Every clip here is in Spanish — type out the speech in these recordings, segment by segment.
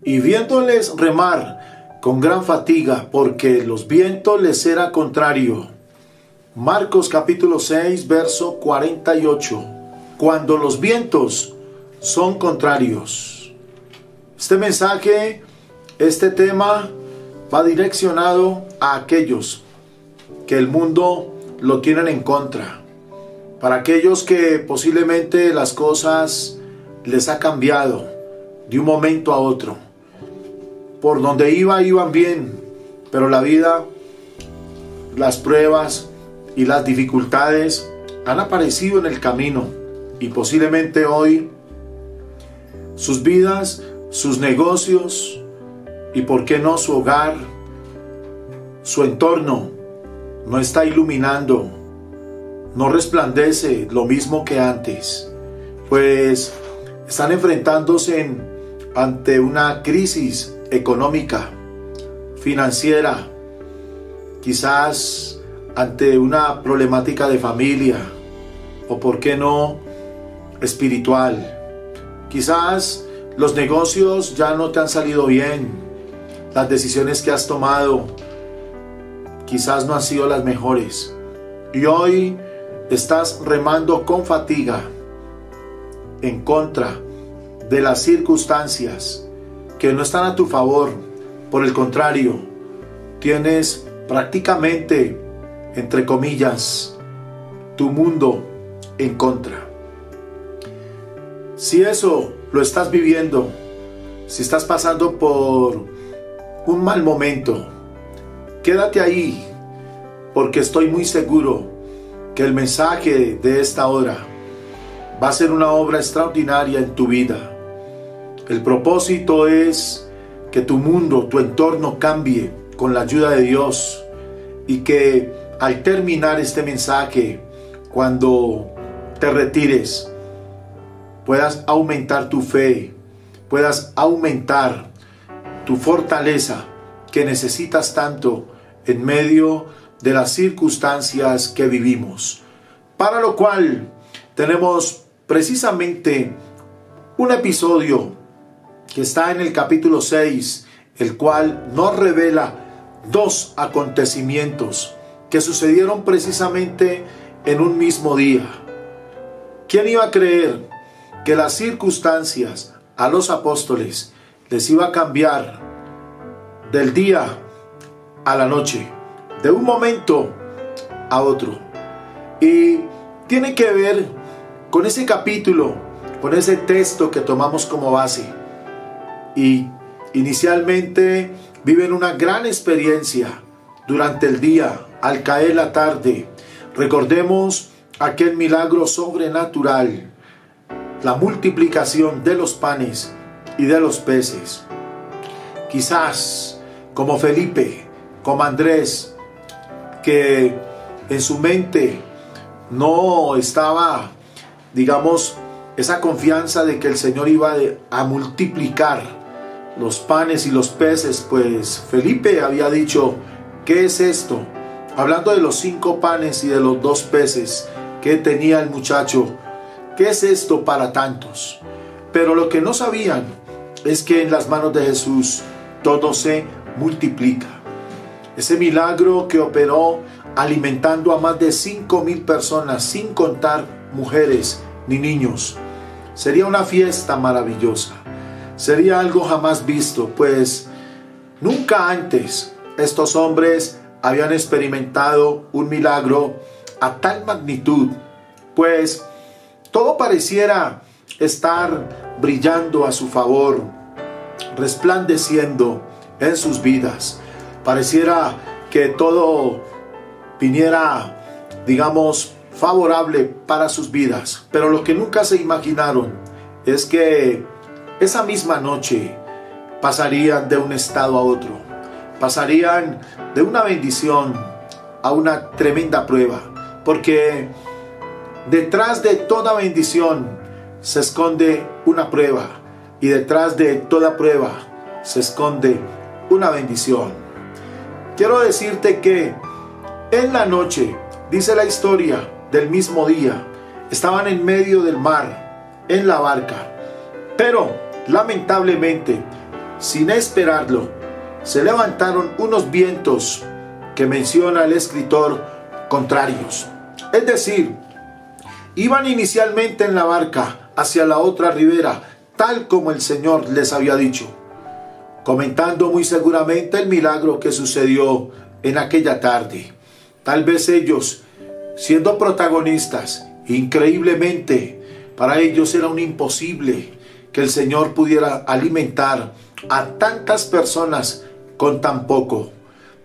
y viéndoles remar con gran fatiga, porque los vientos les era contrario. Marcos capítulo 6, verso 48. Cuando los vientos son contrarios. Este mensaje, este tema va direccionado a aquellos que el mundo lo tienen en contra. Para aquellos que posiblemente las cosas les ha cambiado de un momento a otro. Por donde iban bien, pero la vida, las pruebas y las dificultades han aparecido en el camino. Y posiblemente hoy sus vidas, sus negocios y por qué no su hogar, su entorno no está iluminando, no resplandece lo mismo que antes, pues están enfrentándose ante una crisis económica, financiera, quizás ante una problemática de familia o por qué no espiritual. Quizás los negocios ya no te han salido bien, las decisiones que has tomado quizás no han sido las mejores y hoy estás remando con fatiga en contra de las circunstancias que no están a tu favor. Por el contrario, tienes prácticamente, entre comillas, tu mundo en contra. Si eso lo estás viviendo, si estás pasando por un mal momento, quédate ahí, porque estoy muy seguro que el mensaje de esta hora va a ser una obra extraordinaria en tu vida. El propósito es que tu mundo, tu entorno cambie con la ayuda de Dios y que al terminar este mensaje, cuando te retires, puedas aumentar tu fe, puedas aumentar tu fortaleza que necesitas tanto en medio de las circunstancias que vivimos. Para lo cual tenemos precisamente un episodio que está en el capítulo 6, el cual nos revela dos acontecimientos que sucedieron precisamente en un mismo día. ¿Quién iba a creer que las circunstancias a los apóstoles les iba a cambiar del día a la noche, de un momento a otro? Y tiene que ver con ese capítulo, con ese texto que tomamos como base. Y inicialmente viven una gran experiencia durante el día, al caer la tarde. Recordemos aquel milagro sobrenatural, la multiplicación de los panes y de los peces. Quizás como Felipe, como Andrés, que en su mente no estaba, digamos, esa confianza de que el Señor iba a multiplicar los panes y los peces, pues Felipe había dicho: ¿qué es esto? Hablando de los 5 panes y de los 2 peces que tenía el muchacho, ¿qué es esto para tantos? Pero lo que no sabían es que en las manos de Jesús todo se multiplica. Ese milagro que operó alimentando a más de 5,000 personas, sin contar mujeres ni niños, sería una fiesta maravillosa. Sería algo jamás visto, pues nunca antes estos hombres habían experimentado un milagro a tal magnitud, pues todo pareciera estar brillando a su favor, resplandeciendo en sus vidas. Pareciera que todo viniera, digamos, favorable para sus vidas, pero lo que nunca se imaginaron es que esa misma noche pasarían de un estado a otro, pasarían de una bendición a una tremenda prueba, porque detrás de toda bendición se esconde una prueba y detrás de toda prueba se esconde una bendición. Quiero decirte que en la noche, dice la historia del mismo día, estaban en medio del mar, en la barca, pero lamentablemente sin esperarlo, se levantaron unos vientos que menciona el escritor contrarios. Es decir, iban inicialmente en la barca hacia la otra ribera, tal como el Señor les había dicho, comentando muy seguramente el milagro que sucedió en aquella tarde. Tal vez ellos, siendo protagonistas, increíblemente, para ellos era un imposible que el Señor pudiera alimentar a tantas personas con tan poco.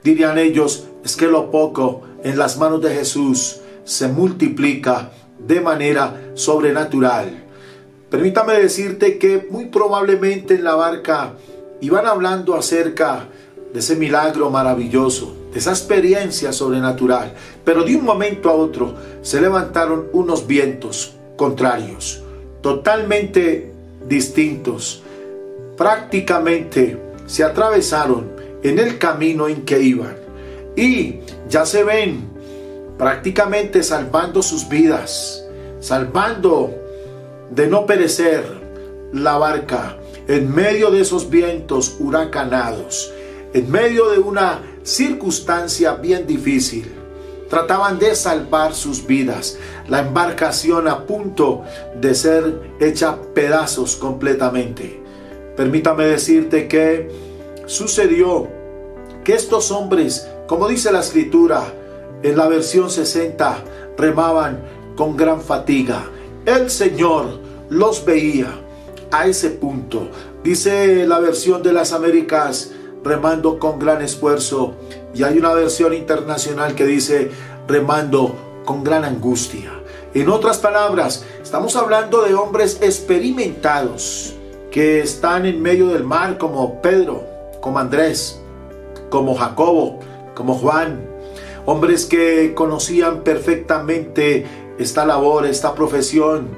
Dirían ellos, es que lo poco en las manos de Jesús se multiplica de manera sobrenatural. Permítame decirte que muy probablemente en la barca iban hablando acerca de ese milagro maravilloso, de esa experiencia sobrenatural, pero de un momento a otro se levantaron unos vientos contrarios, totalmente distintos. Prácticamente se atravesaron en el camino en que iban y ya se ven prácticamente salvando sus vidas, salvando de no perecer la barca en medio de esos vientos huracanados, en medio de una circunstancia bien difícil. Trataban de salvar sus vidas, la embarcación a punto de ser hecha pedazos completamente. Permítame decirte que sucedió que estos hombres, como dice la escritura en la versión 60, remaban con gran fatiga. El Señor los veía a ese punto. Dice la versión de las Américas, remando con gran esfuerzo, y hay una versión internacional que dice remando con gran angustia. En otras palabras, estamos hablando de hombres experimentados que están en medio del mar, como Pedro, como Andrés, como Jacobo, como Juan, hombres que conocían perfectamente esta labor, esta profesión,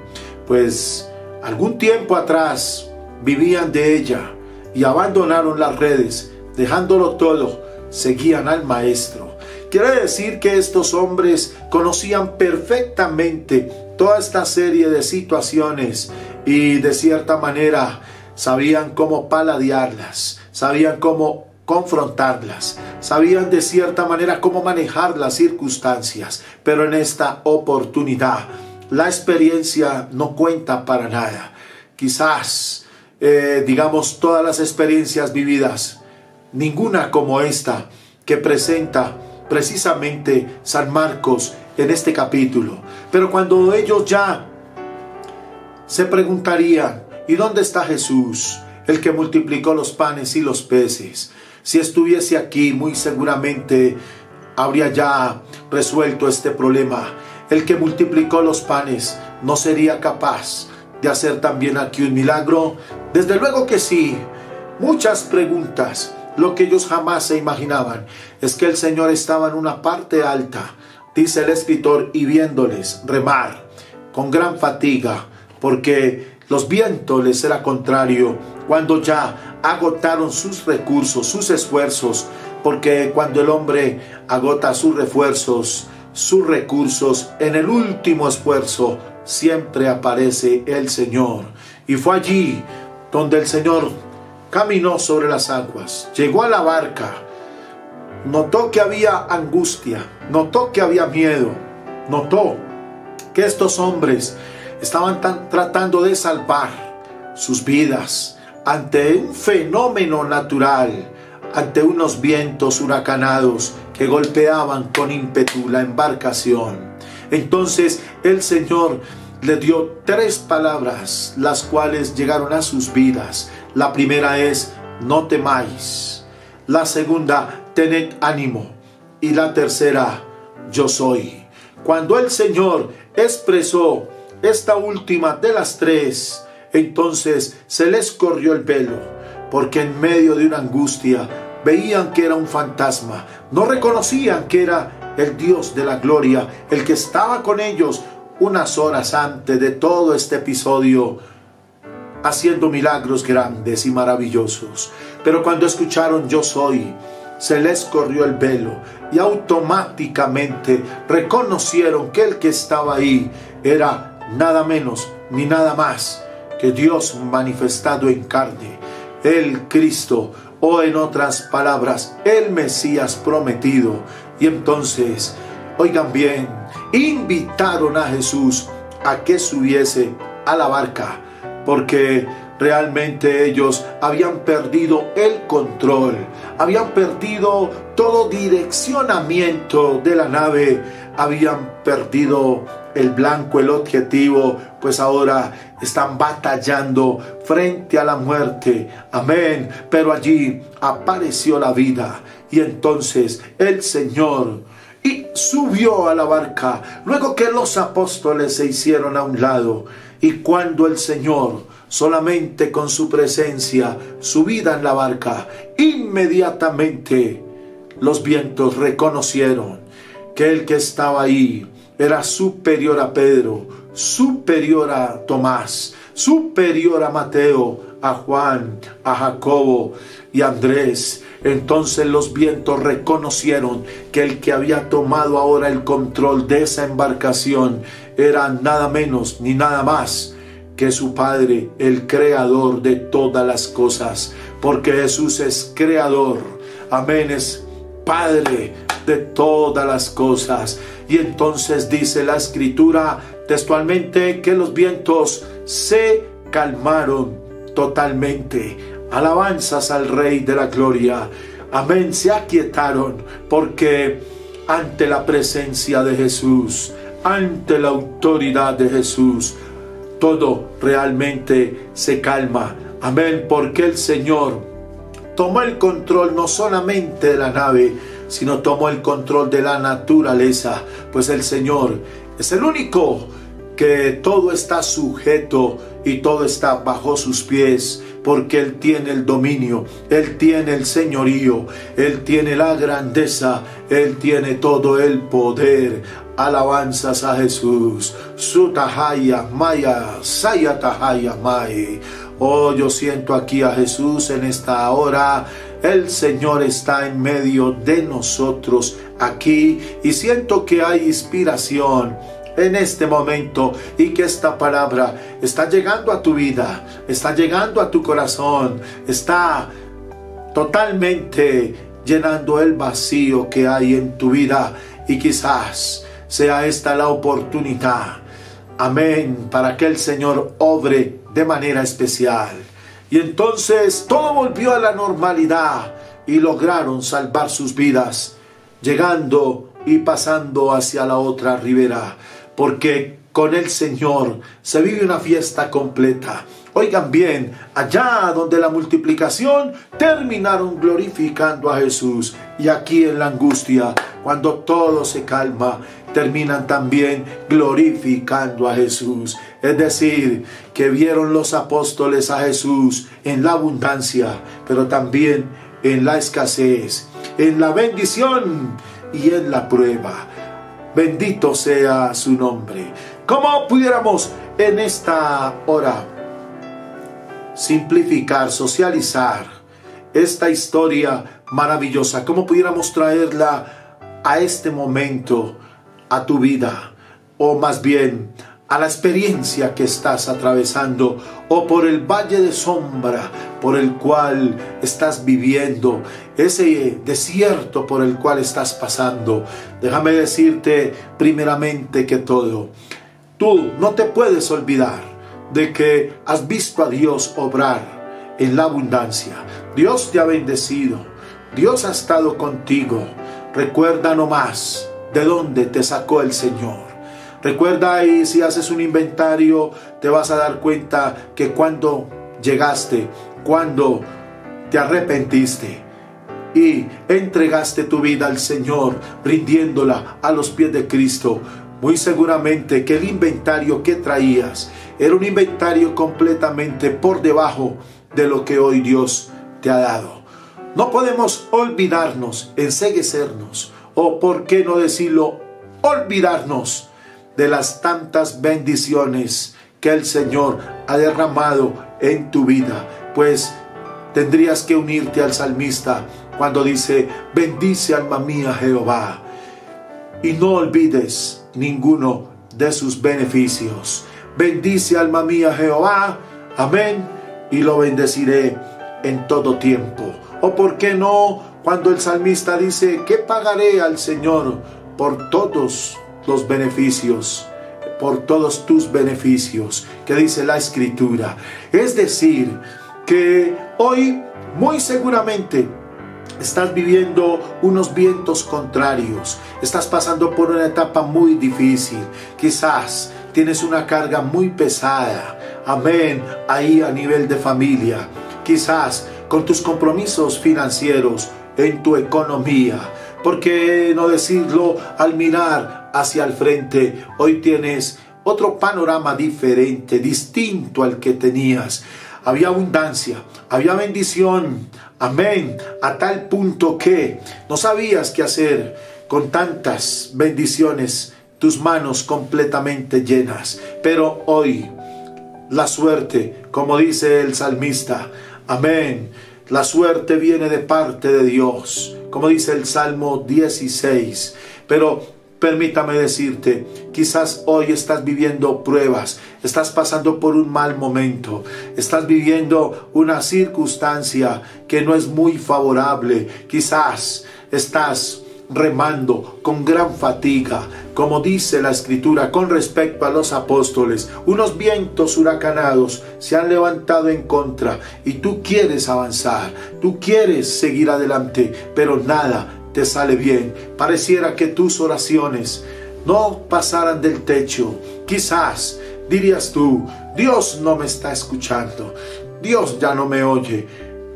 pues algún tiempo atrás vivían de ella y abandonaron las redes, dejándolo todo, seguían al Maestro. Quiere decir que estos hombres conocían perfectamente toda esta serie de situaciones y de cierta manera sabían cómo paladearlas, sabían cómo confrontarlas, sabían de cierta manera cómo manejar las circunstancias, pero en esta oportunidad la experiencia no cuenta para nada. Quizás, digamos, todas las experiencias vividas, ninguna como esta que presenta precisamente San Marcos en este capítulo. Pero cuando ellos ya se preguntarían, ¿y dónde está Jesús, el que multiplicó los panes y los peces? Si estuviese aquí, muy seguramente habría ya resuelto este problema. El que multiplicó los panes, ¿no sería capaz de hacer también aquí un milagro? Desde luego que sí. Muchas preguntas. Lo que ellos jamás se imaginaban es que el Señor estaba en una parte alta, dice el escritor, y viéndoles remar con gran fatiga, porque los vientos les era contrario, cuando ya agotaron sus recursos, sus esfuerzos, porque cuando el hombre agota sus recursos, en el último esfuerzo siempre aparece el Señor. Y fue allí donde el Señor caminó sobre las aguas, llegó a la barca, notó que había angustia, notó que había miedo, notó que estos hombres estaban tratando de salvar sus vidas ante un fenómeno natural, ante unos vientos huracanados que golpeaban con ímpetu la embarcación. Entonces el Señor le dio 3 palabras, las cuales llegaron a sus vidas. La primera es, no temáis. La segunda, tened ánimo. Y la tercera, yo soy. Cuando el Señor expresó esta última de las 3, entonces se les corrió el velo, porque en medio de una angustia veían que era un fantasma, no reconocían que era el Dios de la gloria, el que estaba con ellos unas horas antes de todo este episodio, haciendo milagros grandes y maravillosos. Pero cuando escucharon yo soy, se les corrió el velo y automáticamente reconocieron que el que estaba ahí era nada menos ni nada más que Dios manifestado en carne. el Cristo, o en otras palabras, el Mesías prometido. Y entonces, oigan bien, invitaron a Jesús a que subiese a la barca, porque realmente ellos habían perdido el control, habían perdido todo direccionamiento de la nave, habían perdido el blanco, el objetivo, pues ahora están batallando frente a la muerte. Amén. Pero allí apareció la vida, y entonces el Señor subió a la barca, luego que los apóstoles se hicieron a un lado. Y cuando el Señor, solamente con su presencia, subida en la barca, inmediatamente los vientos reconocieron que el que estaba ahí era superior a Pedro, superior a Tomás, superior a Mateo, a Juan, a Jacobo y a Andrés. Entonces los vientos reconocieron que el que había tomado ahora el control de esa embarcación era nada menos ni nada más que su Padre, el creador de todas las cosas, porque Jesús es creador, amén, es Padre de todas las cosas. Y entonces dice la Escritura textualmente que los vientos se calmaron totalmente. Alabanzas al Rey de la Gloria. Amén, se aquietaron, porque ante la presencia de Jesús, ante la autoridad de Jesús, todo realmente se calma. Amén, porque el Señor tomó el control no solamente de la nave, sino tomó el control de la naturaleza, pues el Señor es el único que todo está sujeto y todo está bajo sus pies, porque Él tiene el dominio, Él tiene el señorío, Él tiene la grandeza, Él tiene todo el poder. Alabanzas a Jesús. Sutahaya Maya, Sayatahaya Mai. Oh, yo siento aquí a Jesús en esta hora. El Señor está en medio de nosotros aquí, y siento que hay inspiración en este momento, y que esta palabra está llegando a tu vida, está llegando a tu corazón, está totalmente llenando el vacío que hay en tu vida, y quizás sea esta la oportunidad, amén, para que el Señor obre de manera especial. Y entonces todo volvió a la normalidad y lograron salvar sus vidas, llegando y pasando hacia la otra ribera, porque con el Señor se vive una fiesta completa. Oigan bien, allá donde la multiplicación terminaron glorificando a Jesús, y aquí en la angustia, cuando todo se calma, terminan también glorificando a Jesús. Es decir, que vieron los apóstoles a Jesús en la abundancia, pero también en la escasez, en la bendición y en la prueba. Bendito sea su nombre. ¿Cómo pudiéramos en esta hora simplificar, socializar esta historia maravillosa? ¿Cómo pudiéramos traerla a este momento, a tu vida, o más bien a la experiencia que estás atravesando, o por el valle de sombra por el cual estás viviendo, ese desierto por el cual estás pasando? Déjame decirte primeramente que todo, tú no te puedes olvidar de que has visto a Dios obrar en la abundancia. Dios te ha bendecido, Dios ha estado contigo. Recuerda nomás de dónde te sacó el Señor. Recuerda, y si haces un inventario, te vas a dar cuenta que cuando llegaste, cuando te arrepentiste y entregaste tu vida al Señor, rindiéndola a los pies de Cristo, muy seguramente que el inventario que traías era un inventario completamente por debajo de lo que hoy Dios te ha dado. No podemos olvidarnos, enceguecernos, o por qué no decirlo, olvidarnos de las tantas bendiciones que el Señor ha derramado en tu vida, pues tendrías que unirte al salmista cuando dice: bendice alma mía Jehová, y no olvides ninguno de sus beneficios. Bendice alma mía Jehová, amén, y lo bendeciré en todo tiempo. O por qué no, cuando el salmista dice, ¿qué pagaré al Señor por todos los beneficios? Por todos tus beneficios, que dice la Escritura. Es decir, que hoy muy seguramente estás viviendo unos vientos contrarios, estás pasando por una etapa muy difícil, quizás tienes una carga muy pesada, amén, ahí a nivel de familia, quizás con tus compromisos financieros, en tu economía. ¿Por qué no decirlo al mirar hacia el frente? Hoy tienes otro panorama diferente, distinto al que tenías. Había abundancia, había bendición, amén, a tal punto que no sabías qué hacer con tantas bendiciones, tus manos completamente llenas. Pero hoy la suerte, como dice el salmista, amén, la suerte viene de parte de Dios, como dice el Salmo 16. Pero permítame decirte, quizás hoy estás viviendo pruebas, estás pasando por un mal momento, estás viviendo una circunstancia que no es muy favorable, quizás estás remando con gran fatiga, como dice la Escritura con respecto a los apóstoles. Unos vientos huracanados se han levantado en contra y tú quieres avanzar, tú quieres seguir adelante, pero nada te sale bien. Pareciera que tus oraciones no pasaran del techo. Quizás dirías tú, Dios no me está escuchando, Dios ya no me oye.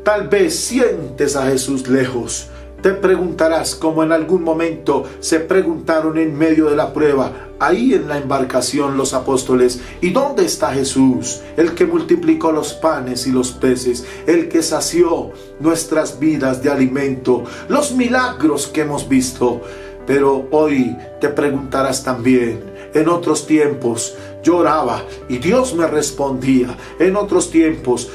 Tal vez sientes a Jesús lejos. Te preguntarás, como en algún momento se preguntaron en medio de la prueba, ahí en la embarcación los apóstoles, ¿y dónde está Jesús? El que multiplicó los panes y los peces, el que sació nuestras vidas de alimento, los milagros que hemos visto. Pero hoy te preguntarás también, en otros tiempos yo oraba y Dios me respondía. En otros tiempos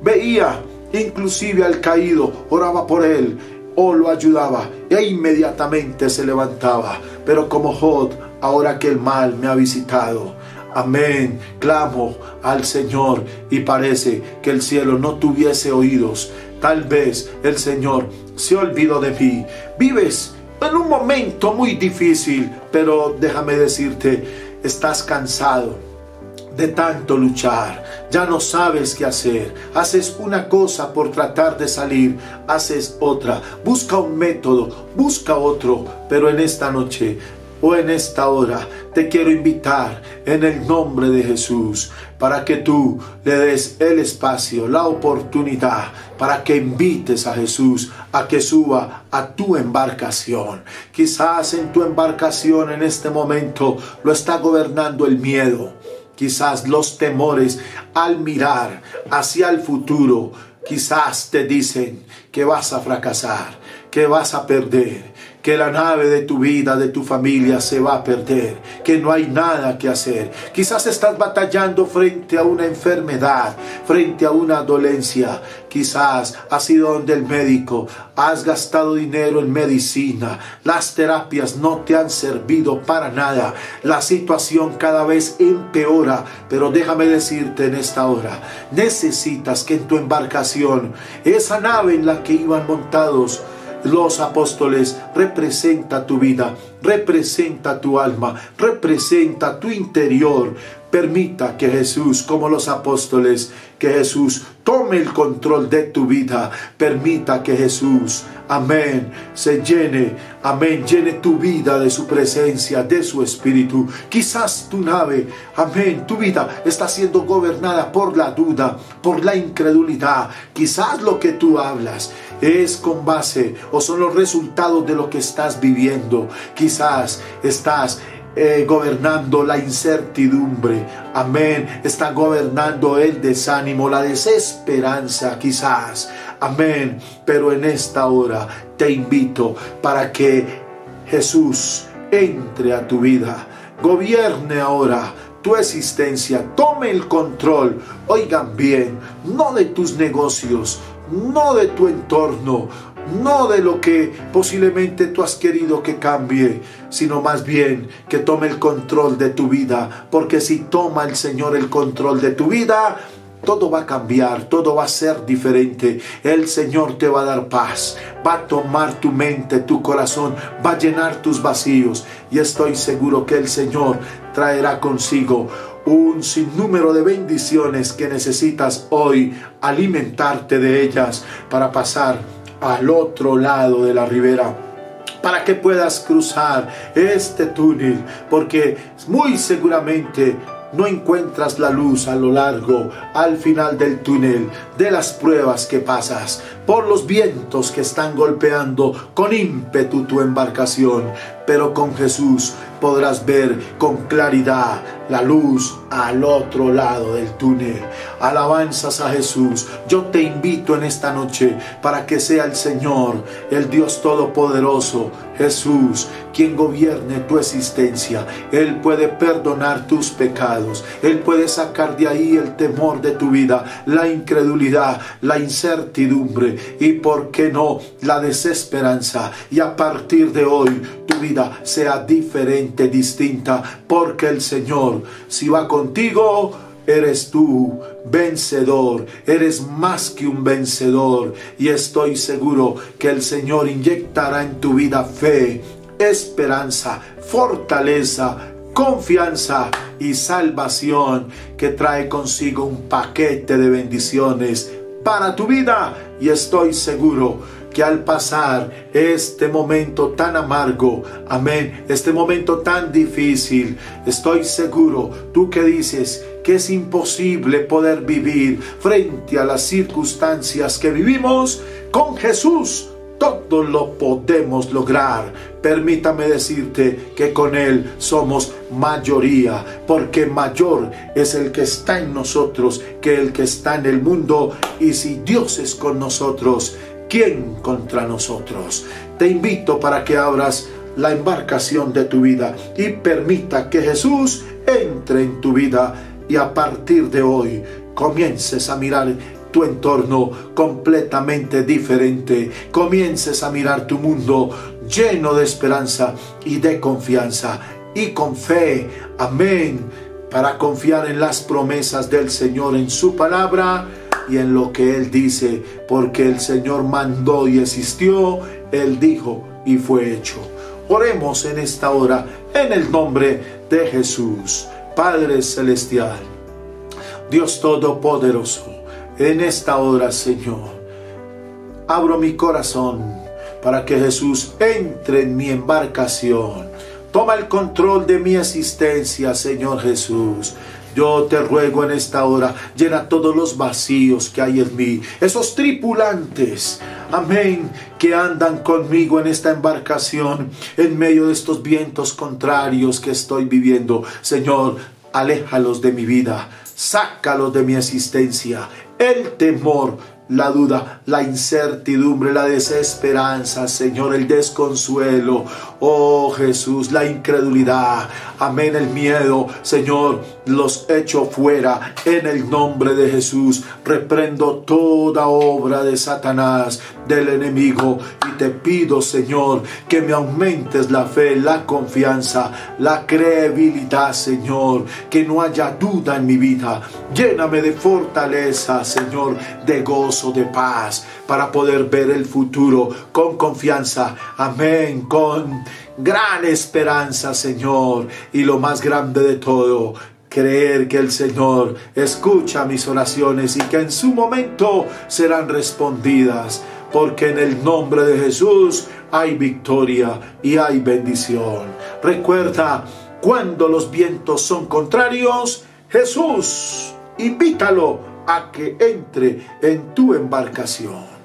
veía inclusive al caído, oraba por él o lo ayudaba e inmediatamente se levantaba. Pero como Job, ahora que el mal me ha visitado, amén, clamo al Señor y parece que el cielo no tuviese oídos. Tal vez el Señor se olvidó de mí. Vives en un momento muy difícil, pero déjame decirte, estás cansado de tanto luchar, ya no sabes qué hacer, haces una cosa por tratar de salir, haces otra, busca un método, busca otro, pero en esta noche o en esta hora te quiero invitar en el nombre de Jesús para que tú le des el espacio, la oportunidad, para que invites a Jesús a que suba a tu embarcación. Quizás en tu embarcación en este momento lo está gobernando el miedo. Quizás los temores al mirar hacia el futuro, quizás te dicen que vas a fracasar, que vas a perder, que la nave de tu vida, de tu familia se va a perder, que no hay nada que hacer. Quizás estás batallando frente a una enfermedad, frente a una dolencia. Quizás has ido donde el médico, has gastado dinero en medicina, las terapias no te han servido para nada. La situación cada vez empeora, pero déjame decirte en esta hora, necesitas que en tu embarcación, esa nave en la que iban montados los apóstoles, representa tu vida, representa tu alma, representa tu interior. Permita que Jesús, como los apóstoles, que Jesús tome el control de tu vida. Permita que Jesús, amén, se llene, amén, llene tu vida de su presencia, de su espíritu. Quizás tu nave, amén, tu vida está siendo gobernada por la duda, por la incredulidad. Quizás lo que tú hablas es con base o son los resultados de lo que estás viviendo. Quizás estás gobernando la incertidumbre, amén, está gobernando el desánimo, la desesperanza quizás, amén, pero en esta hora te invito para que Jesús entre a tu vida, gobierne ahora tu existencia, tome el control. Oigan bien, no de tus negocios, no de tu entorno, no de lo que posiblemente tú has querido que cambie, sino más bien que tome el control de tu vida, porque si toma el Señor el control de tu vida, todo va a cambiar, todo va a ser diferente. El Señor te va a dar paz, va a tomar tu mente, tu corazón, va a llenar tus vacíos. Y estoy seguro que el Señor traerá consigo un sinnúmero de bendiciones que necesitas hoy alimentarte de ellas para pasar al otro lado de la ribera, para que puedas cruzar este túnel, porque muy seguramente no encuentras la luz a lo largo, al final del túnel, de las pruebas que pasas, por los vientos que están golpeando con ímpetu tu embarcación. Pero con Jesús podrás ver con claridad la luz al otro lado del túnel. Alabanzas a Jesús. Yo te invito en esta noche para que sea el Señor, el Dios Todopoderoso, Jesús, quien gobierne tu existencia. Él puede perdonar tus pecados. Él puede sacar de ahí el temor de tu vida, la incredulidad, la incertidumbre y, ¿por qué no?, la desesperanza. Y a partir de hoy tu vida sea diferente, distinta, porque el Señor, si va contigo, eres tú vencedor, eres más que un vencedor. Y estoy seguro que el Señor inyectará en tu vida fe, esperanza, fortaleza, confianza y salvación, que trae consigo un paquete de bendiciones para tu vida. Y estoy seguro que al pasar este momento tan amargo, amén, este momento tan difícil, estoy seguro, tú que dices que es imposible poder vivir frente a las circunstancias que vivimos, con Jesús todo lo podemos lograr. Permítame decirte que con Él somos mayoría, porque mayor es el que está en nosotros que el que está en el mundo. Y si Dios es con nosotros, ¿quién contra nosotros? Te invito para que abras la embarcación de tu vida y permita que Jesús entre en tu vida, y a partir de hoy comiences a mirar tu entorno completamente diferente. Comiences a mirar tu mundo lleno de esperanza y de confianza, y con fe, amén, para confiar en las promesas del Señor, en su palabra y en lo que Él dice, porque el Señor mandó y existió, Él dijo y fue hecho. Oremos en esta hora en el nombre de Jesús. Padre celestial, Dios todopoderoso, en esta hora, Señor, abro mi corazón para que Jesús entre en mi embarcación. Toma el control de mi existencia, Señor Jesús. Yo te ruego en esta hora, llena todos los vacíos que hay en mí, esos tripulantes, amén, que andan conmigo en esta embarcación, en medio de estos vientos contrarios que estoy viviendo. Señor, aléjalos de mi vida, sácalos de mi existencia, el temor, la duda, la incertidumbre, la desesperanza, Señor, el desconsuelo, oh Jesús, la incredulidad, amén, el miedo, Señor, los echo fuera en el nombre de Jesús. Reprendo toda obra de Satanás, del enemigo, y te pido, Señor, que me aumentes la fe, la confianza, la credibilidad, Señor, que no haya duda en mi vida. Lléname de fortaleza, Señor, de gozo, de paz, para poder ver el futuro con confianza, amén, con gran esperanza, Señor, y lo más grande de todo, creer que el Señor escucha mis oraciones y que en su momento serán respondidas, porque en el nombre de Jesús hay victoria y hay bendición. Recuerda, cuando los vientos son contrarios, Jesús, invítalo a que entre en tu embarcación.